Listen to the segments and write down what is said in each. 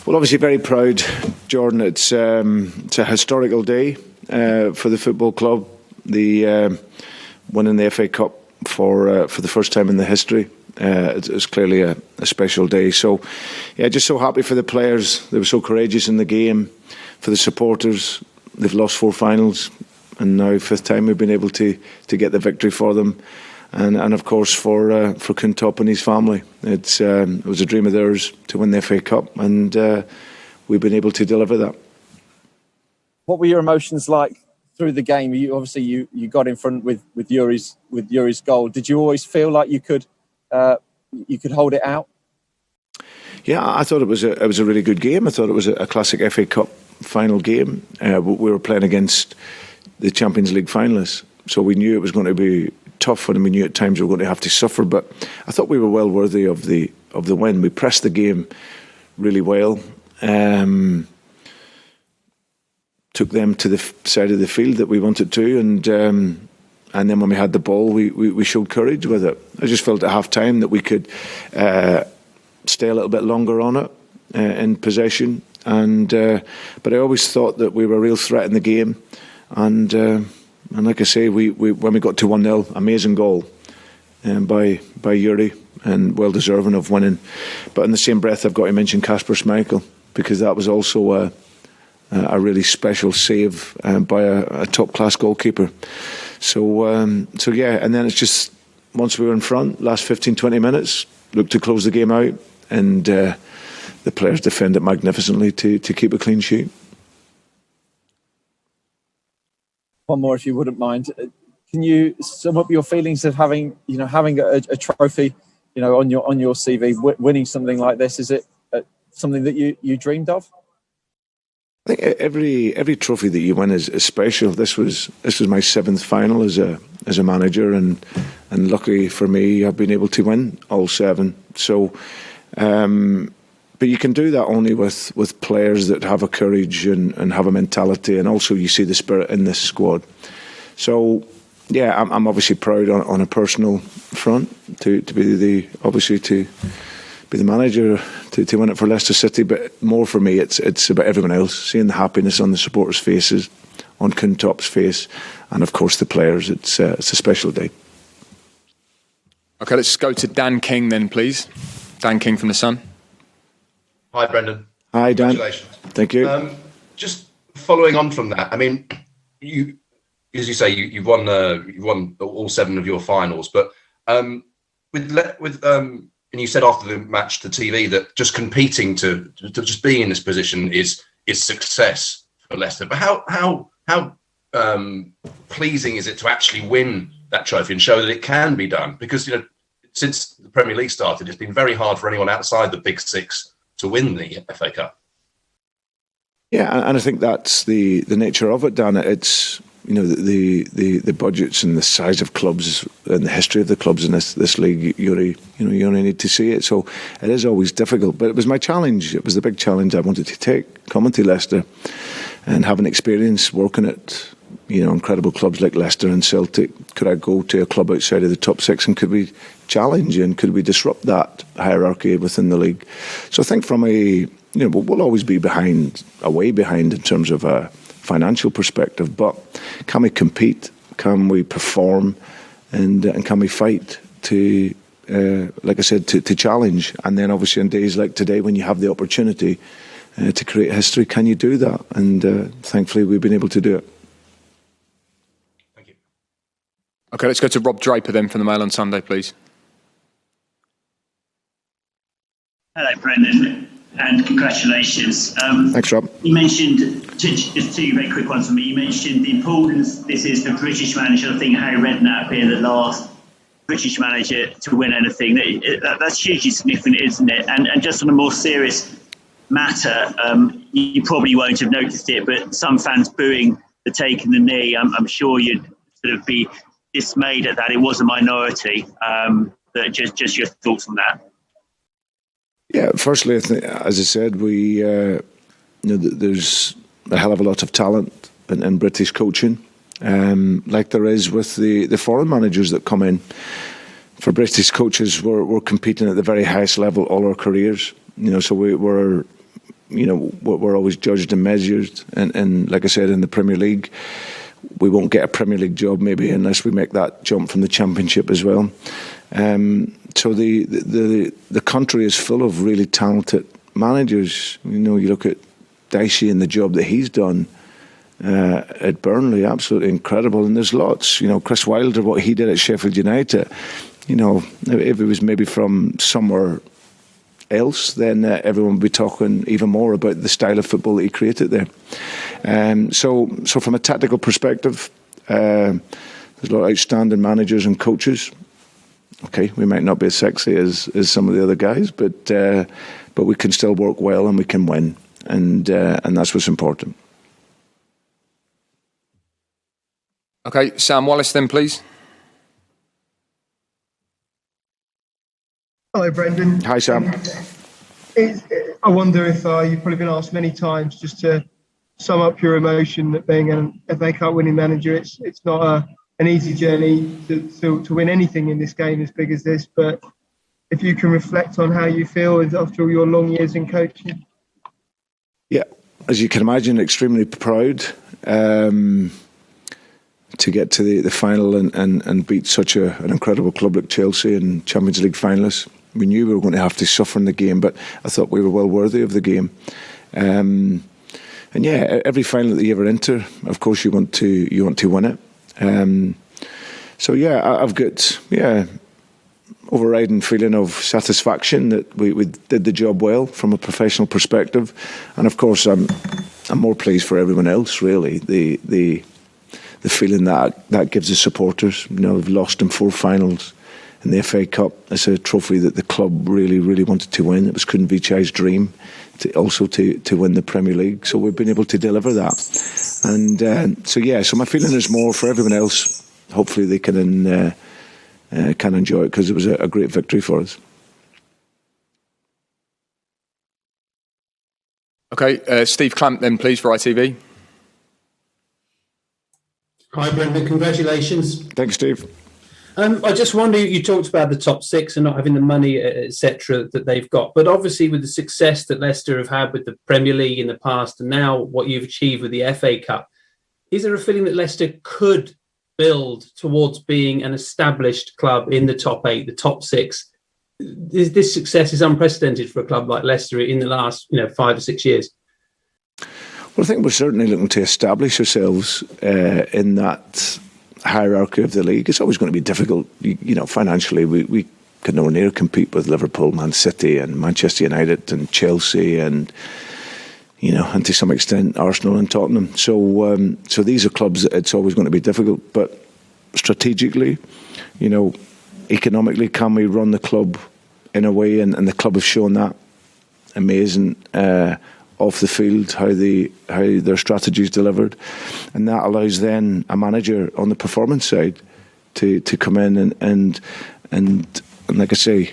Well, obviously very proud, Jordan. It's a historical day for the football club. The winning the FA Cup for the first time in the history. It's clearly a special day. So, yeah, just so happy for the players. They were so courageous in the game. For the supporters, they've lost 4 finals, and now 5th time we've been able to get the victory for them. And of course for Kuntop and his family. It was a dream of theirs to win the FA Cup, and we've been able to deliver that. What were your emotions like through the game? You got in front with Yuri's goal. Did you always feel like you could hold it out? Yeah, I thought it was a really good game. I thought it was a classic FA Cup final game. We were playing against the Champions League finalists, so we knew it was going to be tough, and we knew at times we were going to have to suffer. But I thought we were well worthy of the win. We pressed the game really well. Took them to the side of the field that we wanted to, and then when we had the ball, we showed courage with it. I just felt at half time that we could stay a little bit longer on it in possession, but I always thought that we were a real threat in the game, and like I say, when we got to 1-0, amazing goal by Yuri, and well deserving of winning. But in the same breath, I've got to mention Kasper Schmeichel, because that was also a really special save by a top-class goalkeeper. So yeah, and then it's just, once we were in front, last 15-20 minutes, looked to close the game out, and the players defended magnificently to keep a clean sheet. One more, if you wouldn't mind. Can you sum up your feelings of having a trophy, on your CV, winning something like this? Is it something that you dreamed of? I think every trophy that you win is special. This was my 7th final as a manager, and luckily for me, I've been able to win all 7. So, but you can do that only with players that have a courage and have a mentality, and also you see the spirit in this squad. So, yeah, I'm obviously proud on a personal front to be the manager to win it for Leicester City, but more for me, it's about everyone else, seeing the happiness on the supporters' faces, on Kuntop's face, and of course the players. It's a special day. Okay, let's go to Dan King then, please. Dan King from The Sun. Hi, Brendan. Hi, Dan. Congratulations. Thank you. Just following on from that, I mean, you, as you say, you've won all 7 of your finals, but and you said after the match to TV that just competing to just being in this position is success for Leicester. But how pleasing is it to actually win that trophy and show that it can be done? Because since the Premier League started, it's been very hard for anyone outside the Big Six to win the FA Cup. Yeah, and I think that's the nature of it, Dan. It's the budgets and the size of clubs and the history of the clubs in this league. You only need to see it. So it is always difficult. But it was my challenge. It was the big challenge I wanted to take, coming to Leicester and having experience working at incredible clubs like Leicester and Celtic. Could I go to a club outside of the top 6, and could we challenge and could we disrupt that hierarchy within the league? So I think from we'll always be way behind in terms of a financial perspective, but can we compete? Can we perform? And can we fight to, like I said, to challenge? And then obviously on days like today, when you have the opportunity to create history, can you do that? And thankfully we've been able to do it. Thank you. Okay, let's go to Rob Draper then from the Mail on Sunday, please. Hello, Brendan, and congratulations. Thanks, Rob. You mentioned, just 2 very quick ones for me. You mentioned the importance this is for British manager. I think Harry Redknapp being the last British manager to win anything. That's hugely significant, isn't it? And just on a more serious matter, you probably won't have noticed it, but some fans booing the taking the knee. I'm sure you'd sort of be dismayed at that. It was a minority. But just your thoughts on that. Yeah, firstly, as I said, there's a hell of a lot of talent in British coaching, like there is with the foreign managers that come in. For British coaches, we're competing at the very highest level all our careers. So we're we're always judged and measured. And like I said, in the Premier League, we won't get a Premier League job maybe unless we make that jump from the Championship as well. So the country is full of really talented managers. You look at Dicey and the job that he's done at Burnley, absolutely incredible. And there's lots. Chris Wilder, what he did at Sheffield United. If it was maybe from somewhere else, then everyone would be talking even more about the style of football that he created there. So from a tactical perspective, there's a lot of outstanding managers and coaches. Okay, we might not be as sexy as some of the other guys, but we can still work well and we can win, and that's what's important. Okay, Sam Wallace then, please. Hello, Brendan. Hi, Sam. I wonder if you've probably been asked many times just to sum up your emotion at being an FA Cup winning manager. It's not an easy journey to win anything in this game as big as this, but if you can reflect on how you feel after all your long years in coaching. Yeah, as you can imagine, extremely proud to get to the final and beat such an incredible club like Chelsea and Champions League finalists. We knew we were going to have to suffer in the game, but I thought we were well worthy of the game. And yeah, every final that you ever enter, of course, you want to win it. So yeah, I've got overriding feeling of satisfaction that we did the job well from a professional perspective, and of course I'm more pleased for everyone else. Really, the feeling that gives the supporters. We've lost in 4 finals in the FA Cup. It's a trophy that the club really, really wanted to win. It was Kun Vichai's dream to win the Premier League. So we've been able to deliver that. And so my feeling is more for everyone else. Hopefully they can enjoy it, because it was a great victory for us. Okay, Steve Clamp then, please, for ITV. Hi, Brendan. Congratulations. Thanks, Steve. I just wonder, you talked about the top 6 and not having the money, etc., that they've got. But obviously with the success that Leicester have had with the Premier League in the past and now what you've achieved with the FA Cup, is there a feeling that Leicester could build towards being an established club in the top 8, the top 6? This success is unprecedented for a club like Leicester in the last 5 or 6 years. Well, I think we're certainly looking to establish ourselves in that hierarchy of the league. It's always going to be difficult, financially. We can nowhere near compete with Liverpool, Man City, and Manchester United, and Chelsea, and to some extent Arsenal and Tottenham. So these are clubs that it's always going to be difficult. But strategically, economically, can we run the club in a way? And the club have shown that amazing. Off the field, how their strategies delivered, and that allows then a manager on the performance side to come in and like I say,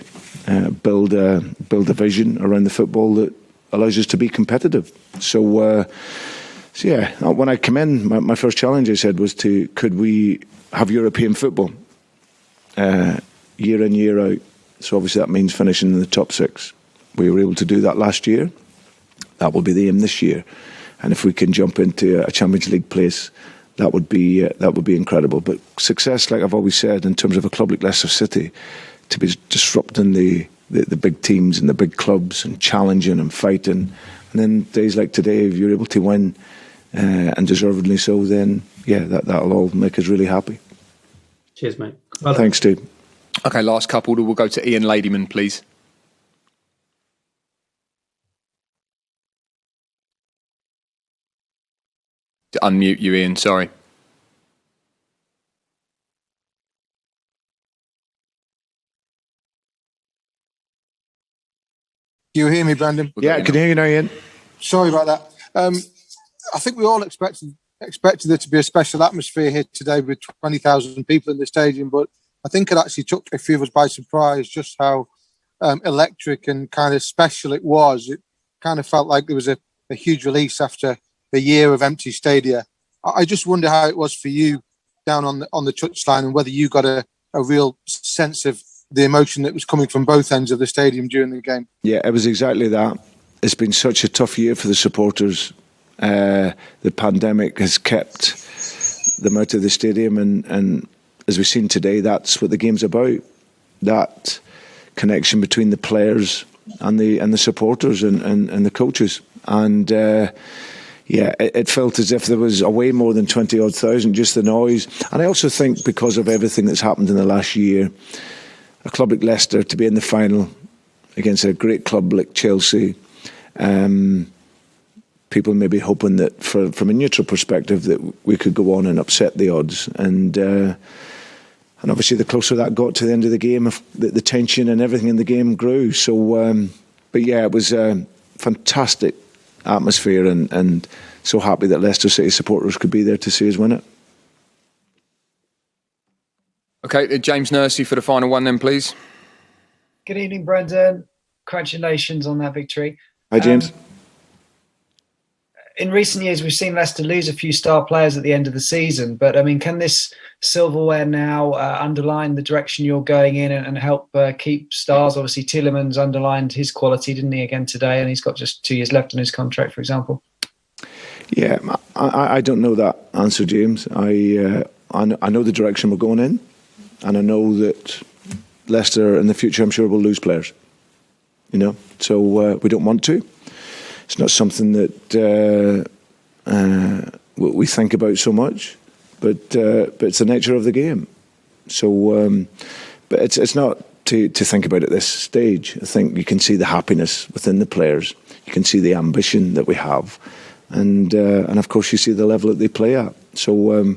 build a vision around the football that allows us to be competitive. So yeah, when I come in, my first challenge, I said, was could we have European football year in, year out? So obviously that means finishing in the top 6. We were able to do that last year. That will be the aim this year, and if we can jump into a Champions League place, that would be incredible. But success, like I've always said, in terms of a club like Leicester City, to be disrupting the big teams and the big clubs and challenging and fighting, and then days like today, if you're able to win and deservedly so, then yeah, that'll all make us really happy. Cheers, mate. Well, thanks, Steve. Okay, last couple. We'll go to Ian Ladyman, please. To unmute you, Ian, sorry. Do you hear me, Brendan? Yeah, I can hear you now, Ian. Sorry about that. I think we all expected there to be a special atmosphere here today with 20,000 people in the stadium, but I think it actually took a few of us by surprise just how electric and kind of special it was. It kind of felt like there was a huge release after a year of empty stadia. I just wonder how it was for you down on the touchline, and whether you got a real sense of the emotion that was coming from both ends of the stadium during the game. Yeah, it was exactly that. it's been such a tough year for the supporters. The pandemic has kept them out of the stadium, and as we've seen today, that's what the game's about. That connection between the players and the supporters and the coaches. And it felt as if there was a way more than 20-odd thousand, just the noise. And I also think because of everything that's happened in the last year, a club like Leicester to be in the final against a great club like Chelsea, people may be hoping that from a neutral perspective that we could go on and upset the odds. And obviously the closer that got to the end of the game, the tension and everything in the game grew. So, but yeah, it was a fantastic atmosphere, and so happy that Leicester City supporters could be there to see us win it. Okay, James Nursey for the final one then, please. Good evening, Brendan. Congratulations on that victory. Hi, James. In recent years, we've seen Leicester lose a few star players at the end of the season. But, I mean, can this silverware now underline the direction you're going in and help keep stars? Obviously, Tielemans underlined his quality, didn't he, again today? And he's got just 2 years left on his contract, for example. Yeah, I don't know that answer, James. I know the direction we're going in. And I know that Leicester in the future, I'm sure, will lose players. So we don't want to. It's not something that we think about so much, but it's the nature of the game. So, but it's not to think about at this stage. I think you can see the happiness within the players. You can see the ambition that we have, and of course you see the level that they play at. So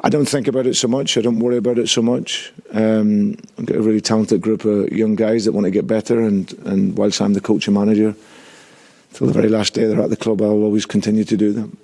I don't think about it so much. I don't worry about it so much. I've got a really talented group of young guys that want to get better, and whilst I'm the coach and manager, till the very last day they're at the club, I'll always continue to do them.